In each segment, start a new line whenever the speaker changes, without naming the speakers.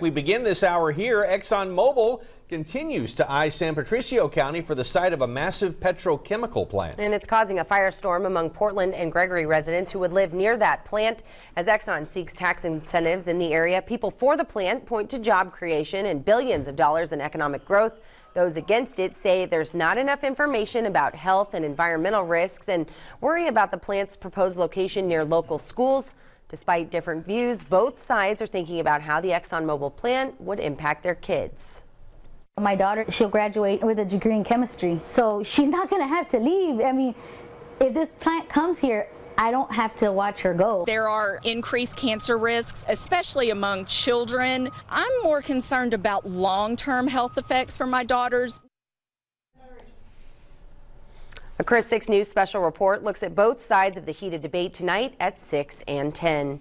We begin this hour here. ExxonMobil continues to eye San Patricio County for the site of a massive petrochemical plant.
And it's causing a firestorm among Portland and Gregory residents who would live near that plant. As Exxon seeks tax incentives in the area, people for the plant point to job creation and billions of dollars in economic growth. Those against it say there's not enough information about health and environmental risks and worry about the plant's proposed location near local schools. Despite different views, both sides are thinking about how the ExxonMobil plant would impact their kids.
My daughter, she'll graduate with a degree in chemistry, so she's not going to have to leave. I mean, if this plant comes here, I don't have to watch her go.
There are increased cancer risks, especially among children. I'm more concerned about long-term health effects for my daughters.
A Chris 6 News special report looks at both sides of the heated debate tonight at 6 and 10.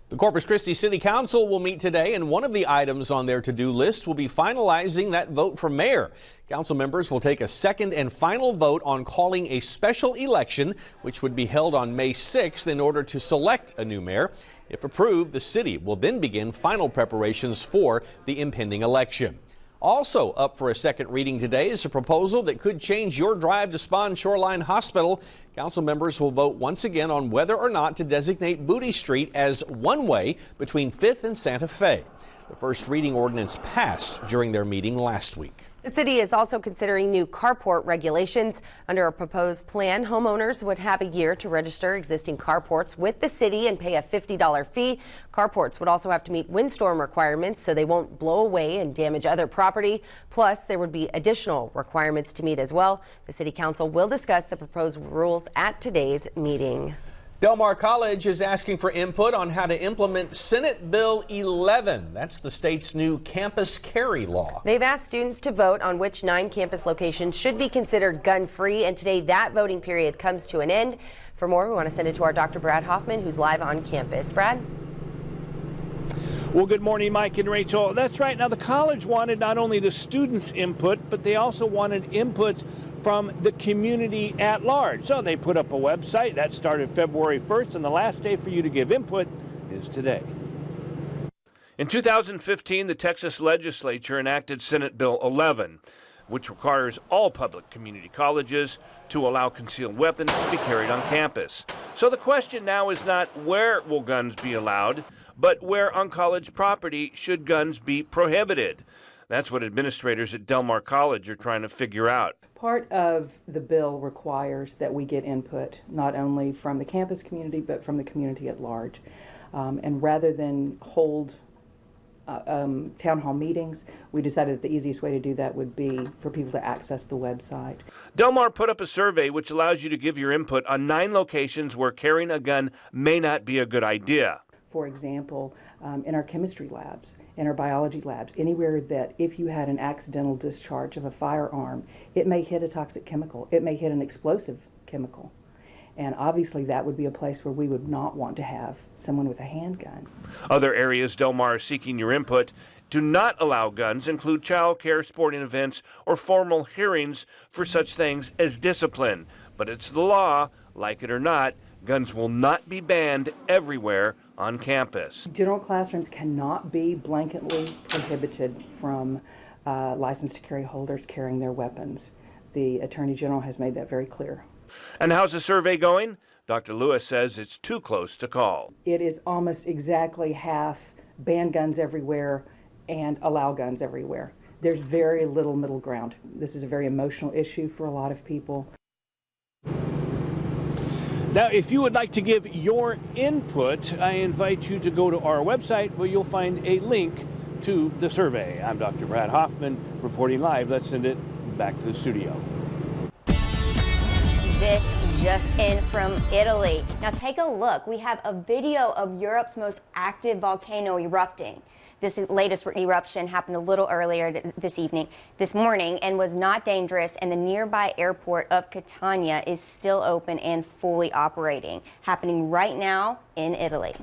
The Corpus Christi City Council will meet today, and one of the items on their to-do list will be finalizing that vote for mayor. Council members will take a second and final vote on calling a special election, which would be held on May 6th in order to select a new mayor. If approved, the city will then begin final preparations for the impending election. Also up for a second reading today is a proposal that could change your drive to Spahn Shoreline Hospital. Council members will vote once again on whether or not to designate Booty Street as one-way between 5th and Santa Fe. The first reading ordinance passed during their meeting last week.
The city is also considering new carport regulations. Under a proposed plan, homeowners would have a year to register existing carports with the city and pay a $50 fee. Carports would also have to meet windstorm requirements so they won't blow away and damage other property. Plus, there would be additional requirements to meet as well. The city council will discuss the proposed rules at today's meeting.
Del Mar College is asking for input on how to implement Senate Bill 11. That's the state's new campus carry law.
They've asked students to vote on which 9 campus locations should be considered gun-free, and today that voting period comes to an end. For more, we want to send it to our Dr. Brad Hoffman, who's live on campus. Brad?
Well, good morning, Mike and Rachel. That's right. Now, the college wanted not only the students' input, but they also wanted inputs from the community at large. So they put up a website that started February 1st, and the last day for you to give input is today. In 2015, the Texas legislature enacted Senate Bill 11, which requires all public community colleges to allow concealed weapons to be carried on campus. So the question now is not where will guns be allowed, but where on college property should guns be prohibited. That's what administrators at Del Mar College are trying to figure out.
Part of the bill requires that we get input not only from the campus community but from the community at large. And rather than hold town hall meetings, we decided that the easiest way to do that would be for people to access the website.
Del Mar put up a survey which allows you to give your input on 9 locations where carrying a gun may not be a good idea.
For example, in our chemistry labs, in our biology labs, anywhere that if you had an accidental discharge of a firearm, it may hit a toxic chemical, it may hit an explosive chemical. And obviously that would be a place where we would not want to have someone with a handgun.
Other areas Del Mar is seeking your input do not allow guns include child care, sporting events, or formal hearings for such things as discipline. But it's the law, like it or not, guns will not be banned everywhere on campus.
General classrooms cannot be blanketly prohibited from licensed to carry holders carrying their weapons. The Attorney General has made that very clear.
And how's the survey going? Dr. Lewis says it's too close to call.
It is almost exactly half ban guns everywhere and allow guns everywhere. There's very little middle ground. This is a very emotional issue for a lot of people.
Now, if you would like to give your input, I invite you to go to our website where you'll find a link to the survey. I'm Dr. Brad Hoffman reporting live. Let's send it back to the studio.
This just in from Italy. Now take a look. We have a video of Europe's most active volcano erupting. This latest eruption happened a little earlier this morning, and was not dangerous, and the nearby airport of Catania is still open and fully operating, happening right now in Italy.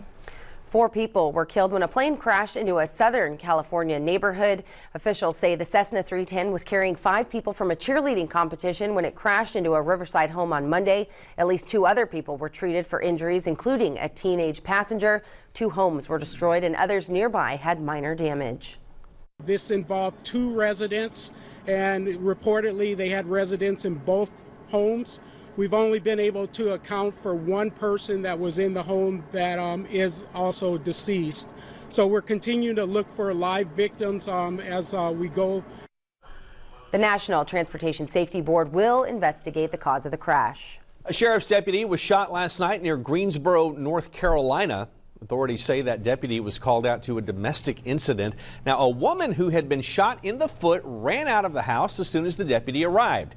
4 people were killed when a plane crashed into a Southern California neighborhood. Officials say the Cessna 310 was carrying 5 people from a cheerleading competition when it crashed into a Riverside home on Monday. At least 2 other people were treated for injuries, including a teenage passenger. 2 homes were destroyed and others nearby had minor damage.
This involved 2 residents, and reportedly they had residents in both homes. We've only been able to account for 1 person that was in the home that is also deceased. So we're continuing to look for live victims as we go.
The National Transportation Safety Board will investigate the cause of the crash.
A sheriff's deputy was shot last night near Greensboro, North Carolina. Authorities say that deputy was called out to a domestic incident. Now, a woman who had been shot in the foot ran out of the house as soon as the deputy arrived.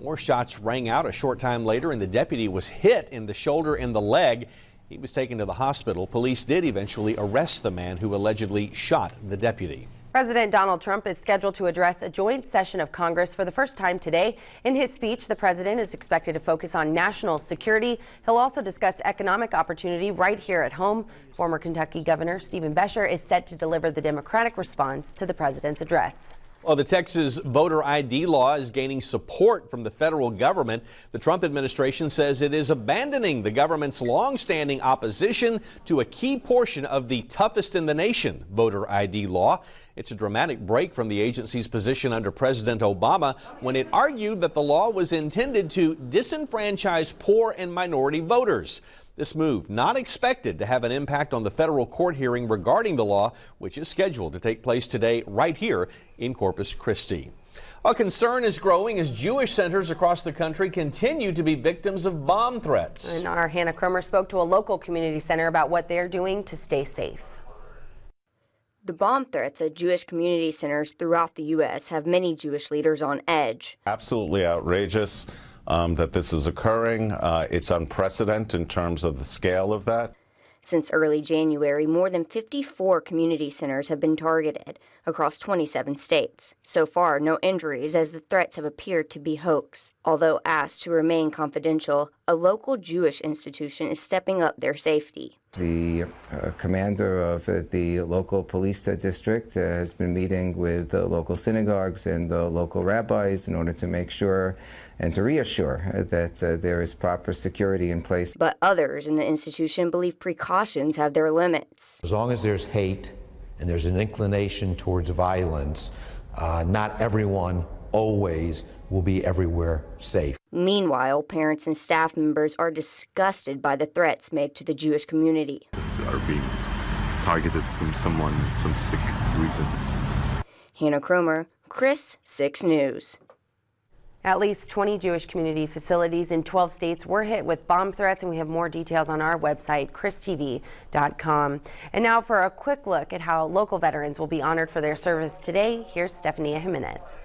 More shots rang out a short time later, and the deputy was hit in the shoulder and the leg. He was taken to the hospital. Police did eventually arrest the man who allegedly shot the deputy.
President Donald Trump is scheduled to address a joint session of Congress for the first time today. In his speech, the president is expected to focus on national security. He'll also discuss economic opportunity right here at home. Former Kentucky Governor Stephen Beshear is set to deliver the Democratic response to the president's address.
Well, the Texas voter ID law is gaining support from the federal government. The Trump administration says it is abandoning the government's long-standing opposition to a key portion of the toughest in the nation voter ID law. It's a dramatic break from the agency's position under President Obama when it argued that the law was intended to disenfranchise poor and minority voters. This move not expected to have an impact on the federal court hearing regarding the law, which is scheduled to take place today right here in Corpus Christi. A concern is growing as Jewish centers across the country continue to be victims of bomb threats.
And our Hannah Cromer spoke to a local community center about what they're doing to stay safe.
The bomb threats at Jewish community centers throughout the U.S. have many Jewish leaders on edge.
Absolutely outrageous that this is occurring. It's unprecedented in terms of the scale of that.
Since early January, more than 54 community centers have been targeted across 27 states. So far, no injuries as the threats have appeared to be hoax. Although asked to remain confidential, a local Jewish institution is stepping up their safety.
The commander of the local police district has been meeting with the local synagogues and the local rabbis in order to make sure and to reassure that there is proper security in place.
But others in the institution believe precautions have their limits.
As long as there's hate and there's an inclination towards violence, not everyone always will be everywhere safe.
Meanwhile, parents and staff members are disgusted by the threats made to the Jewish community.
Are being targeted from some sick reason.
Hannah Cromer, Chris 6 News.
At least 20 Jewish community facilities in 12 states were hit with bomb threats, and we have more details on our website, christv.com. And now for a quick look at how local veterans will be honored for their service today, here's Stephania Jimenez.